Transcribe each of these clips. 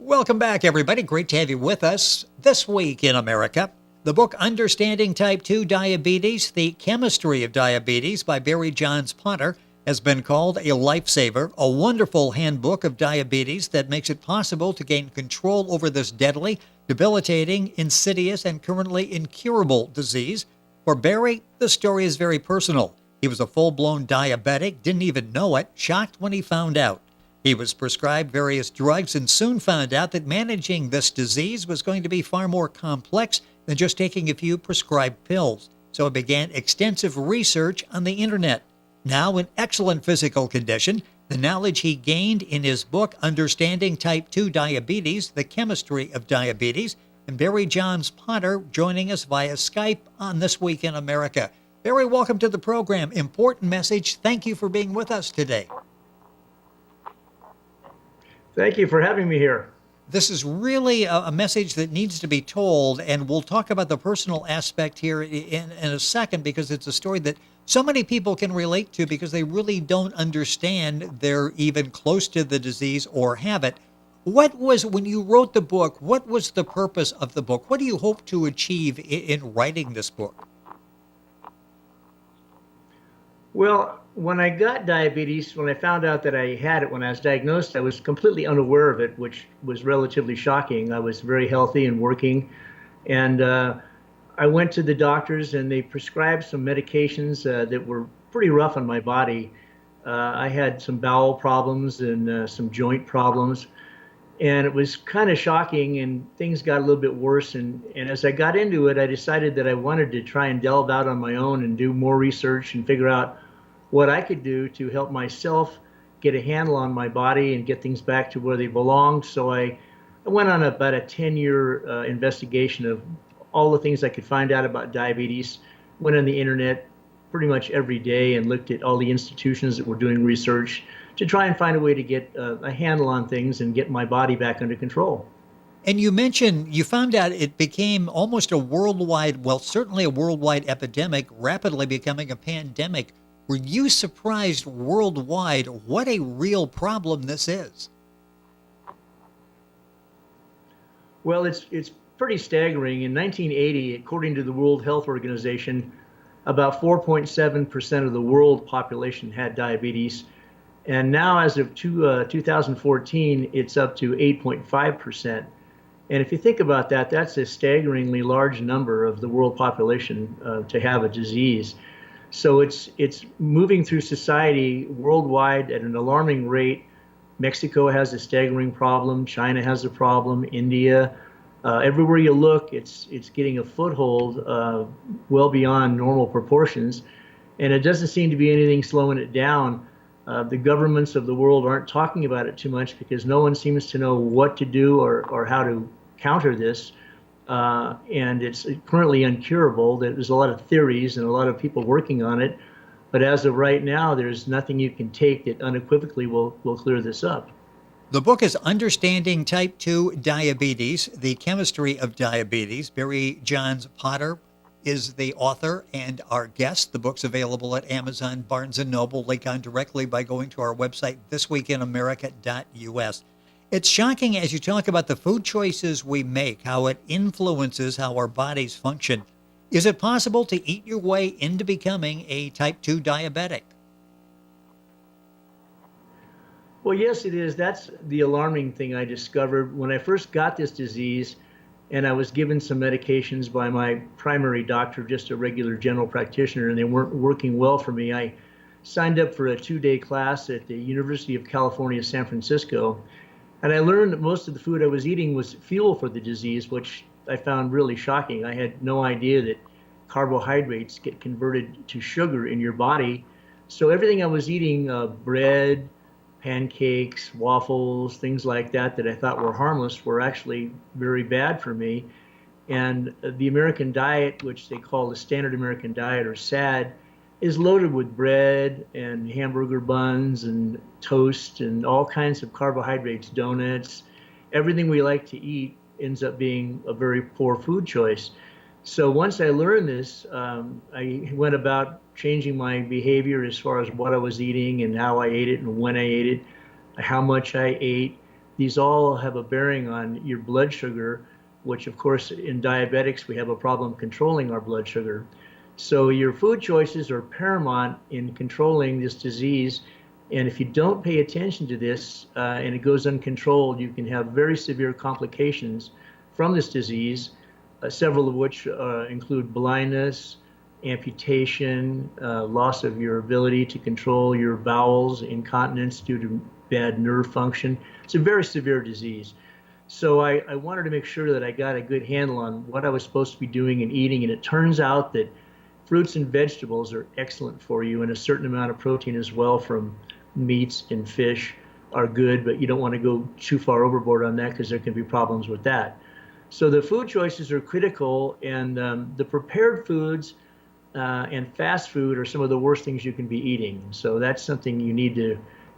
Welcome back, everybody. Great to have you with us this week in America. The book Understanding Type 2 Diabetes, The Chemistry of Diabetes by Barry Johns Potter has been called a lifesaver, a wonderful handbook of diabetes that makes it possible to gain control over this deadly, debilitating, insidious, and currently incurable disease. For Barry, the story is very personal. He was a full-blown diabetic, didn't even know it, shocked when he found out. He was prescribed various drugs and soon found out that managing this disease was going to be far more complex than just taking a few prescribed pills. So he began extensive research on the internet. Now in excellent physical condition, the knowledge he gained in his book, Understanding Type 2 Diabetes, The Chemistry of Diabetes, and Barry Johns Potter joining us via Skype on This Week in America. Barry, welcome to the program. Important message. Thank you for being with us today. Thank you for having me here. This is really a message that needs to be told, and we'll talk about the personal aspect here in a second because it's a story that so many people can relate to because they really don't understand they're even close to the disease or have it. What was, when you wrote the book, what was the purpose of the book? What do you hope to achieve in writing this book? Well, when I got diabetes, when I found out that I had it when I was diagnosed, I was completely unaware of it, which was relatively shocking. I was very healthy and working, and I went to the doctors and they prescribed some medications that were pretty rough on my body. I had some bowel problems and some joint problems, and it was kind of shocking, and things got a little bit worse. And as I got into it, I decided that I wanted to try and delve out on my own and do more research and figure out what I could do to help myself get a handle on my body and get things back to where they belong. So I went on about a 10-year investigation of all the things I could find out about diabetes, went on the internet pretty much every day and looked at all the institutions that were doing research to try and find a way to get a handle on things and get my body back under control. And you mentioned you found out it became almost a worldwide, well, certainly a worldwide epidemic, rapidly becoming a pandemic. Were you surprised worldwide what a real problem this is? Well, it's pretty staggering. In 1980, according to the World Health Organization, about 4.7% of the world population had diabetes. And now, as of 2014, it's up to 8.5%. And if you think about that, that's a staggeringly large number of the world population to have a disease. So it's moving through society worldwide at an alarming rate. Mexico has a staggering problem. China has a problem. India, everywhere you look, it's getting a foothold well beyond normal proportions, and it doesn't seem to be anything slowing it down. The governments of the world aren't talking about it too much because no one seems to know what to do or how to counter this. And it's currently uncurable. There's a lot of theories and a lot of people working on it. But as of right now, there's nothing you can take that unequivocally will clear this up. The book is Understanding Type 2 Diabetes, The Chemistry of Diabetes. Barry Johns Potter is the author and our guest. The book's available at Amazon, Barnes & Noble. Link on directly by going to our website, thisweekinamerica.us. It's shocking as you talk about the food choices we make, how it influences how our bodies function. Is it possible to eat your way into becoming a type 2 diabetic? Well, yes, it is. That's the alarming thing I discovered when I first got this disease, and I was given some medications by my primary doctor, just a regular general practitioner, and they weren't working well for me. I signed up for a 2-day class at the University of California, San Francisco. And I learned that most of the food I was eating was fuel for the disease, which I found really shocking. I had no idea that carbohydrates get converted to sugar in your body. So everything I was eating, bread, pancakes, waffles, things like that, that I thought were harmless, were actually very bad for me. And the American diet, which they call the standard American diet or SAD, is loaded with bread and hamburger buns and toast and all kinds of carbohydrates, donuts. Everything we like to eat ends up being a very poor food choice. So once I learned this, I went about changing my behavior as far as what I was eating and how I ate it and when I ate it, how much I ate. these all have a bearing on your blood sugar, which of course in diabetics, we have a problem controlling our blood sugar. So your food choices are paramount in controlling this disease. And if you don't pay attention to this and it goes uncontrolled, you can have very severe complications from this disease, several of which include blindness, amputation, loss of your ability to control your bowels, incontinence due to bad nerve function. It's a very severe disease. So I wanted to make sure that I got a good handle on what I was supposed to be doing and eating. And it turns out that fruits and vegetables are excellent for you, and a certain amount of protein as well from meats and fish are good, but you don't want to go too far overboard on that because there can be problems with that. So the food choices are critical, and the prepared foods and fast food are some of the worst things you can be eating. So that's something you need to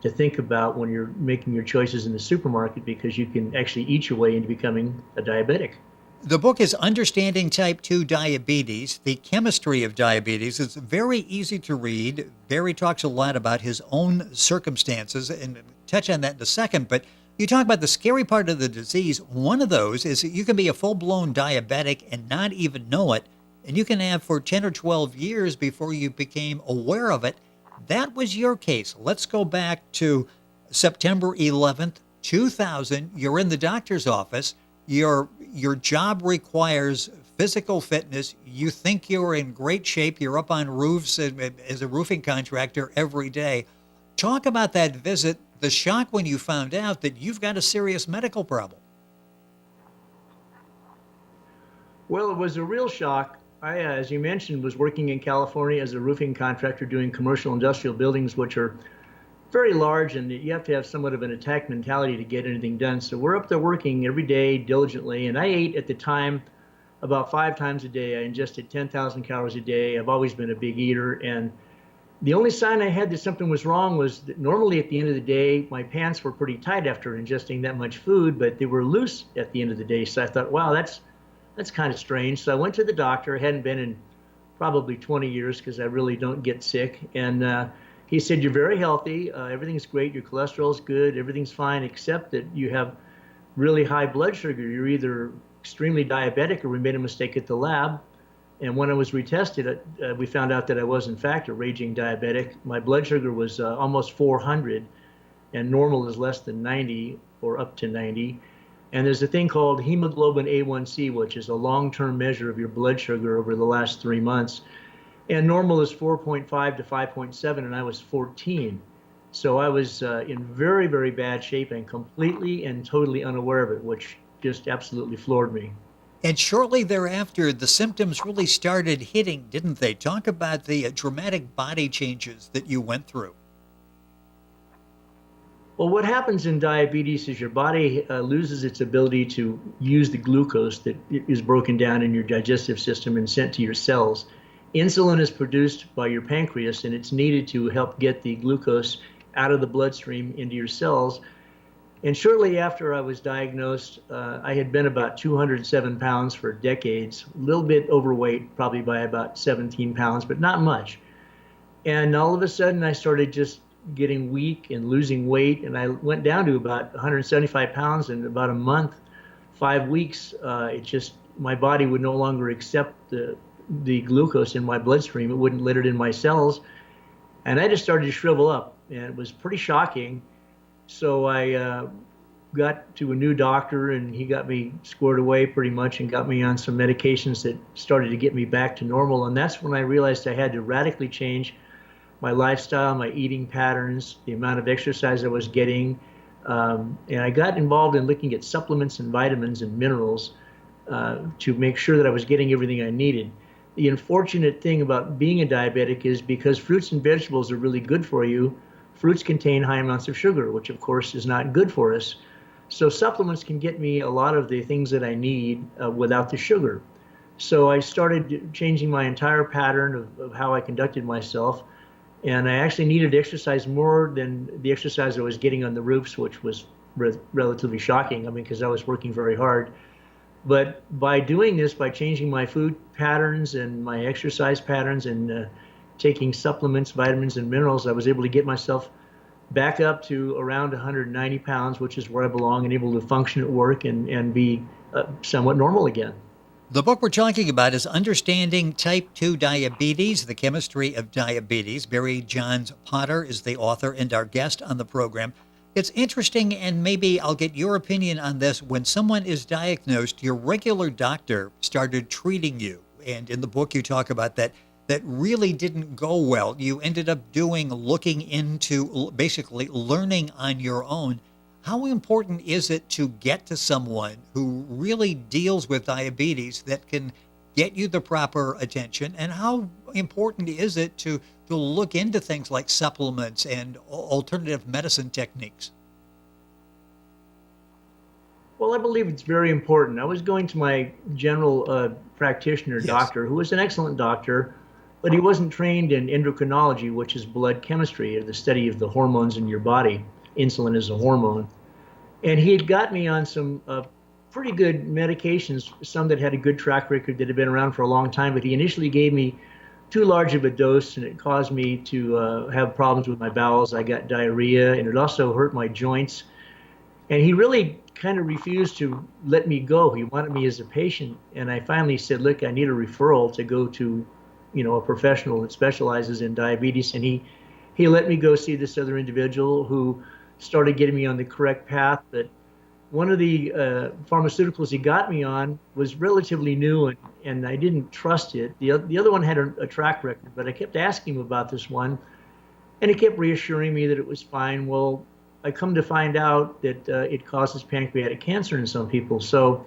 think about when you're making your choices in the supermarket, because you can actually eat your way into becoming a diabetic. The book is Understanding Type 2 Diabetes, The Chemistry of Diabetes. It's very easy to read. Barry talks a lot about his own circumstances, and touch on that in a second, but you talk about the scary part of the disease. One of those is that you can be a full-blown diabetic and not even know it, and you can have for 10 or 12 years before you became aware of it. That was your case. Let's go back to September 11th, 2000. You're in the doctor's office. Your job requires physical fitness. You think you're in great shape. You're up on roofs as a roofing contractor every day. Talk about that visit, the shock when you found out that you've got a serious medical problem. Well, it was a real shock. I, as you mentioned, was working in California as a roofing contractor doing commercial industrial buildings, which are very large, and you have to have somewhat of an attack mentality to get anything done. So we're up there working every day diligently, and I ate at the time about 5 times a day. I ingested 10,000 calories a day. I've always been a big eater, and the only sign I had that something was wrong was that normally at the end of the day, my pants were pretty tight after ingesting that much food, but they were loose at the end of the day. So I thought, wow, that's kind of strange. So I went to the doctor. I hadn't been in probably 20 years because I really don't get sick. And he said, you're very healthy. Everything's great. Your cholesterol's good. Everything's fine, except that you have really high blood sugar. You're either extremely diabetic or we made a mistake at the lab. And when I was retested, we found out that I was, in fact, a raging diabetic. My blood sugar was almost 400, and normal is less than 90 or up to 90. And there's a thing called hemoglobin A1C, which is a long-term measure of your blood sugar over the last 3 months. And normal is 4.5 to 5.7, and I was 14. So I was in very, very bad shape and completely and totally unaware of it, which just absolutely floored me. And shortly thereafter, the symptoms really started hitting, didn't they? Talk about the dramatic body changes that you went through. Well, what happens in diabetes is your body loses its ability to use the glucose that is broken down in your digestive system and sent to your cells. Insulin is produced by your pancreas, and it's needed to help get the glucose out of the bloodstream into your cells. And shortly after I was diagnosed, I had been about 207 pounds for decades, a little bit overweight, probably by about 17 pounds, but not much. And all of a sudden, I started just getting weak and losing weight, and I went down to about 175 pounds in about a month, 5 weeks. My body would no longer accept the glucose in my bloodstream. It wouldn't let it in my cells, and I just started to shrivel up, and it was pretty shocking. So I got to a new doctor, and he got me squared away pretty much and got me on some medications that started to get me back to normal. And that's when I realized I had to radically change my lifestyle, my eating patterns, the amount of exercise I was getting. And I got involved in looking at supplements and vitamins and minerals to make sure that I was getting everything I needed. The unfortunate thing about being a diabetic is because fruits and vegetables are really good for you, fruits contain high amounts of sugar, which of course is not good for us. So supplements can get me a lot of the things that I need without the sugar. So I started changing my entire pattern of how I conducted myself. And I actually needed to exercise more than the exercise I was getting on the roofs, which was relatively shocking. I mean, because I was working very hard. But by doing this, by changing my food patterns and my exercise patterns and taking supplements, vitamins, and minerals, I was able to get myself back up to around 190 pounds, which is where I belong, and able to function at work and be somewhat normal again. The book we're talking about is Understanding Type 2 Diabetes, the Chemistry of Diabetes. Barry Johns Potter is the author and our guest on the program. It's interesting, and maybe I'll get your opinion on this. When someone is diagnosed, your regular doctor started treating you. And in the book, you talk about that really didn't go well. You ended up looking into basically learning on your own. How important is it to get to someone who really deals with diabetes that can get you the proper attention? And how important is it to look into things like supplements and alternative medicine techniques? Well, I believe it's very important. I was going to my general practitioner Yes. doctor, who was an excellent doctor, but he wasn't trained in endocrinology, which is blood chemistry, or the study of the hormones in your body. Insulin is a hormone. And he had got me on some pretty good medications, some that had a good track record that had been around for a long time, but he initially gave me too large of a dose, and it caused me to have problems with my bowels. I got diarrhea, and it also hurt my joints. And he really kind of refused to let me go. He wanted me as a patient. And I finally said, look, I need a referral to go to, a professional that specializes in diabetes. And he let me go see this other individual who started getting me on the correct path. But one of the pharmaceuticals he got me on was relatively new, and I didn't trust it. The other one had a track record, but I kept asking him about this one, and he kept reassuring me that it was fine. Well, I come to find out that it causes pancreatic cancer in some people. So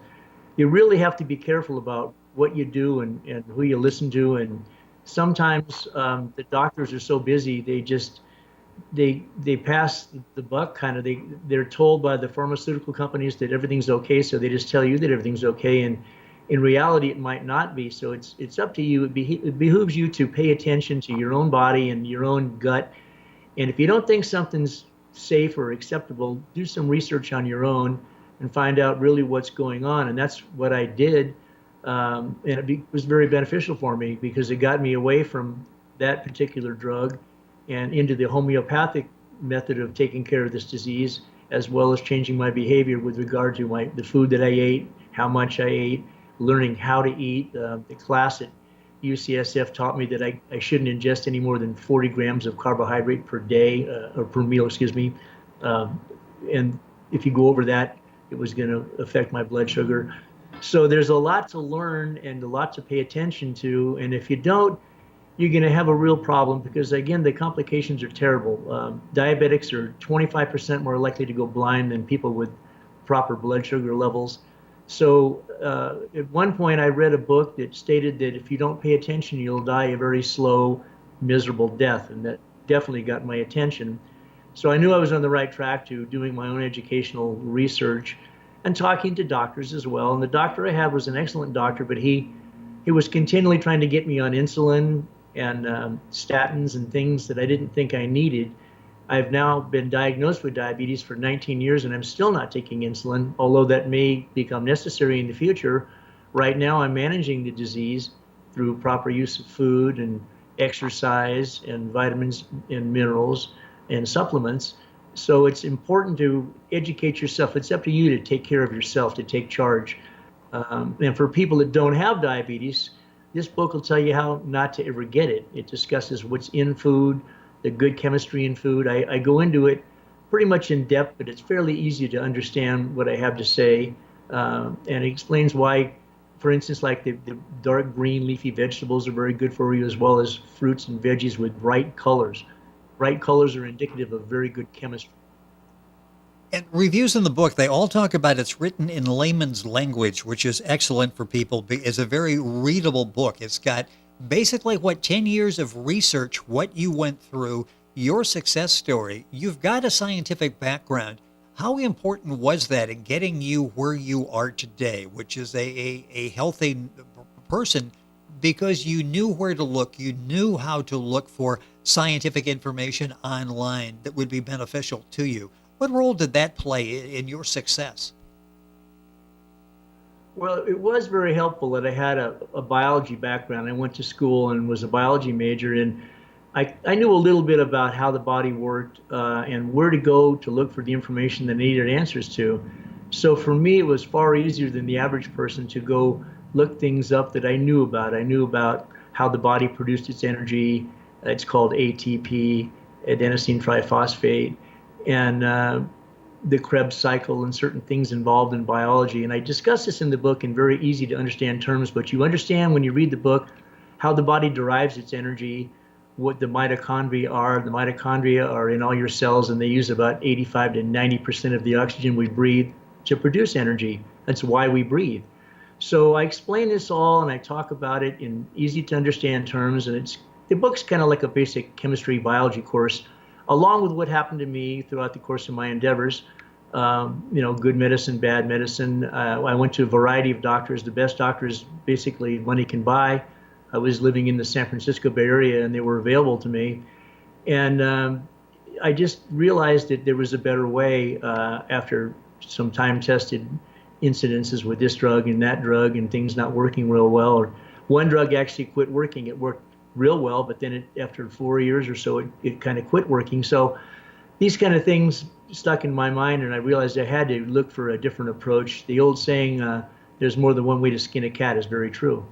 you really have to be careful about what you do and who you listen to. And sometimes the doctors are so busy, they pass the buck kind of. They're told by the pharmaceutical companies that everything's okay, so they just tell you that everything's okay. And in reality, it might not be. So it's up to you. It behooves you to pay attention to your own body and your own gut. And if you don't think something's safe or acceptable, do some research on your own and find out really what's going on. And that's what I did. And it was very beneficial for me because it got me away from that particular drug and into the homeopathic method of taking care of this disease, as well as changing my behavior with regard to the food that I ate, how much I ate, learning how to eat. The class at UCSF taught me that I shouldn't ingest any more than 40 grams of carbohydrate per day, or per meal, excuse me. And if you go over that, it was going to affect my blood sugar. So there's a lot to learn and a lot to pay attention to. And if you don't, you're going to have a real problem because, again, the complications are terrible. Diabetics are 25% more likely to go blind than people with proper blood sugar levels. So at one point, I read a book that stated that if you don't pay attention, you'll die a very slow, miserable death. And that definitely got my attention. So I knew I was on the right track to doing my own educational research and talking to doctors as well. And the doctor I had was an excellent doctor, but he was continually trying to get me on insulin and statins and things that I didn't think I needed. I've now been diagnosed with diabetes for 19 years, and I'm still not taking insulin, although that may become necessary in the future. Right now, I'm managing the disease through proper use of food and exercise and vitamins and minerals and supplements. So it's important to educate yourself. It's up to you to take care of yourself, to take charge. And for people that don't have diabetes, this book will tell you how not to ever get it. It discusses what's in food, the good chemistry in food. I go into it pretty much in depth, but it's fairly easy to understand what I have to say. And it explains why, for instance, like the dark green leafy vegetables are very good for you, as well as fruits and veggies with bright colors. Bright colors are indicative of very good chemistry. And reviews in the book, they all talk about it's written in layman's language, which is excellent for people. It's a very readable book. It's got basically 10 years of research, what you went through, your success story. You've got a scientific background. How important was that in getting you where you are today, which is a healthy person, because you knew where to look, you knew how to look for scientific information online that would be beneficial to you? What role did that play in your success? Well, it was very helpful that I had a biology background. I went to school and was a biology major, and I knew a little bit about how the body worked and where to go to look for the information that I needed answers to. So for me, it was far easier than the average person to go look things up that I knew about. I knew about how the body produced its energy. It's called ATP, adenosine triphosphate, and the Krebs cycle and certain things involved in biology. And I discuss this in the book in very easy to understand terms, but you understand when you read the book how the body derives its energy, what the mitochondria are. The mitochondria are in all your cells, and they use about 85 to 90% of the oxygen we breathe to produce energy. That's why we breathe. So I explain this all, and I talk about it in easy to understand terms, and the book's kind of like a basic chemistry biology course, along with what happened to me throughout the course of my endeavors. Good medicine, bad medicine. I went to a variety of doctors, the best doctors basically money can buy. I was living in the San Francisco Bay Area, and they were available to me. And I just realized that there was a better way after some time-tested incidences with this drug and that drug and things not working real well. Or one drug actually quit working. It worked real well, but then after 4 years or so, it kind of quit working. So these kind of things stuck in my mind, and I realized I had to look for a different approach. The old saying, there's more than one way to skin a cat, is very true.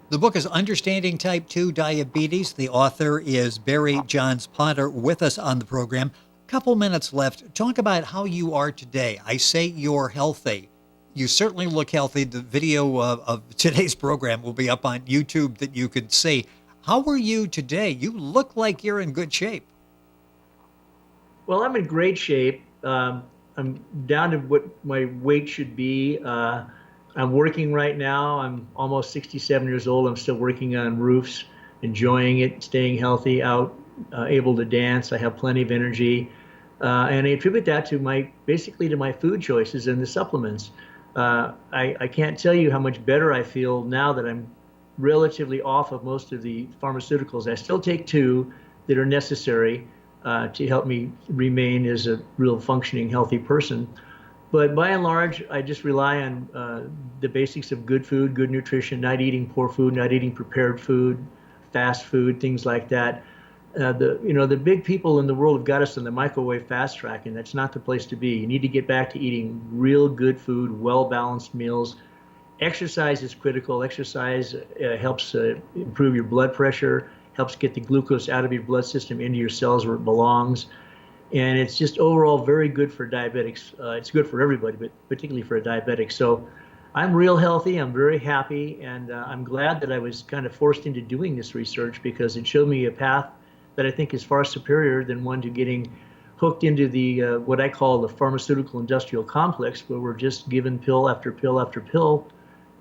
The book is Understanding Type 2 Diabetes. The author is Barry Johns Potter with us on the program. Couple minutes left. Talk about how you are today. I say you're healthy. You certainly look healthy. The video of today's program will be up on YouTube that you can see. How are you today? You look like you're in good shape. Well, I'm in great shape. I'm down to what my weight should be. I'm working right now. I'm almost 67 years old. I'm still working on roofs, enjoying it, staying healthy, out, able to dance. I have plenty of energy. And I attribute that to basically to my food choices and the supplements. I can't tell you how much better I feel now that I'm relatively off of most of the pharmaceuticals. I still take two that are necessary to help me remain as a real functioning, healthy person. But by and large, I just rely on the basics of good food, good nutrition, not eating poor food, not eating prepared food, fast food, things like that. The big people in the world have got us on the microwave fast track, and that's not the place to be. You need to get back to eating real good food, well-balanced meals. Exercise is critical. Exercise helps improve your blood pressure, helps get the glucose out of your blood system into your cells where it belongs. And it's just overall very good for diabetics. It's good for everybody, but particularly for a diabetic. So I'm real healthy. I'm very happy. And I'm glad that I was kind of forced into doing this research because it showed me a path that I think is far superior than one to getting hooked into the what I call the pharmaceutical industrial complex, where we're just given pill after pill after pill.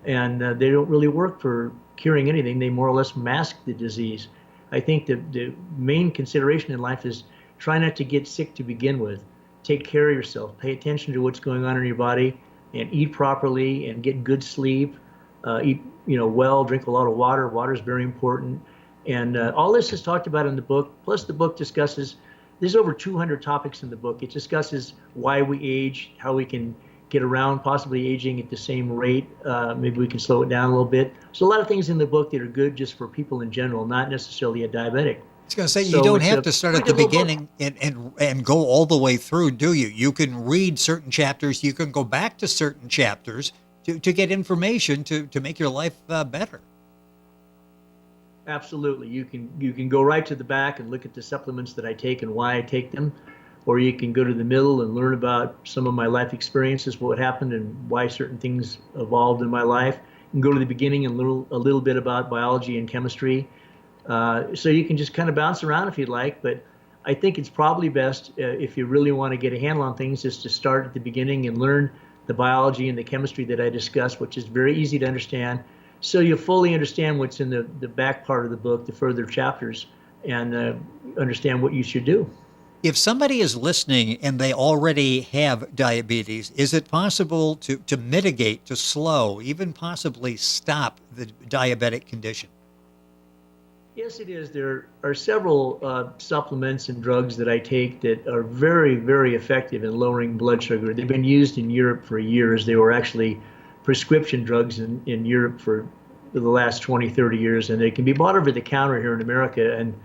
And they don't really work for curing anything. They more or less mask the disease. I think the main consideration in life is try not to get sick to begin with. Take care of yourself. Pay attention to what's going on in your body, and eat properly and get good sleep. Eat well. Drink a lot of water. Water is very important. And all this is talked about in the book. Plus, the book discusses. There's over 200 topics in the book. It discusses why we age, how we can get around possibly aging at the same rate. Maybe we can slow it down a little bit. So a lot of things in the book that are good just for people in general, not necessarily a diabetic. I was going to say, you don't have to start at the beginning and go all the way through, do you? You can read certain chapters. You can go back to certain chapters to get information to make your life better. Absolutely. You can go right to the back and look at the supplements that I take and why I take them. Or you can go to the middle and learn about some of my life experiences, what happened and why certain things evolved in my life. You can go to the beginning and a little bit about biology and chemistry. So you can just kind of bounce around if you'd like, but I think it's probably best if you really want to get a handle on things is to start at the beginning and learn the biology and the chemistry that I discussed, which is very easy to understand. So you fully understand what's in the back part of the book, the further chapters, and understand what you should do. If somebody is listening and they already have diabetes, is it possible to mitigate, to slow, even possibly stop the diabetic condition? Yes, it is. There are several supplements and drugs that I take that are very, very effective in lowering blood sugar. They've been used in Europe for years. They were actually prescription drugs in Europe for the last 20, 30 years, and they can be bought over the counter here in America. And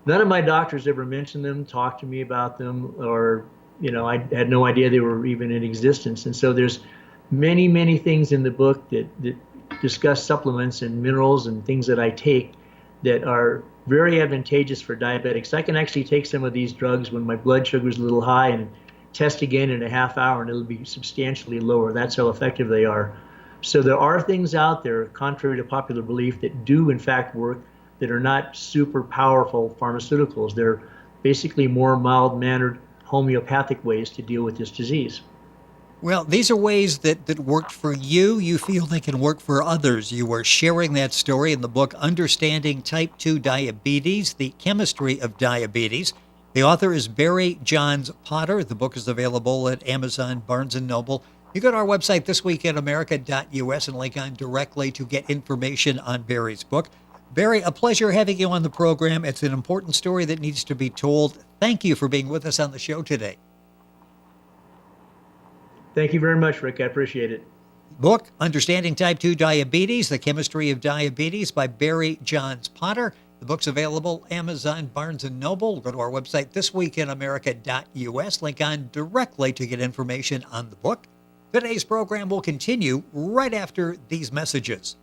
None of my doctors ever mentioned them, talked to me about them, or, I had no idea they were even in existence. And so there's many, many things in the book that discuss supplements and minerals and things that I take that are very advantageous for diabetics. I can actually take some of these drugs when my blood sugar is a little high and test again in a half hour and it'll be substantially lower. That's how effective they are. So there are things out there, contrary to popular belief, that do in fact work, that are not super powerful pharmaceuticals. They're basically more mild-mannered homeopathic ways to deal with this disease. Well, these are ways that worked for you. You feel they can work for others. You are sharing that story in the book, Understanding Type 2 Diabetes, The Chemistry of Diabetes. The author is Barry Johns Potter. The book is available at Amazon, Barnes & Noble. You go to our website, thisweekinamerica.us, and link on directly to get information on Barry's book. Barry, a pleasure having you on the program. It's an important story that needs to be told. Thank you for being with us on the show today. Thank you very much, Rick. I appreciate it. Book, Understanding Type 2 Diabetes, The Chemistry of Diabetes by Barry Johns Potter. The book's available Amazon, Barnes & Noble. Go to our website, thisweekinamerica.us. Link on directly to get information on the book. Today's program will continue right after these messages.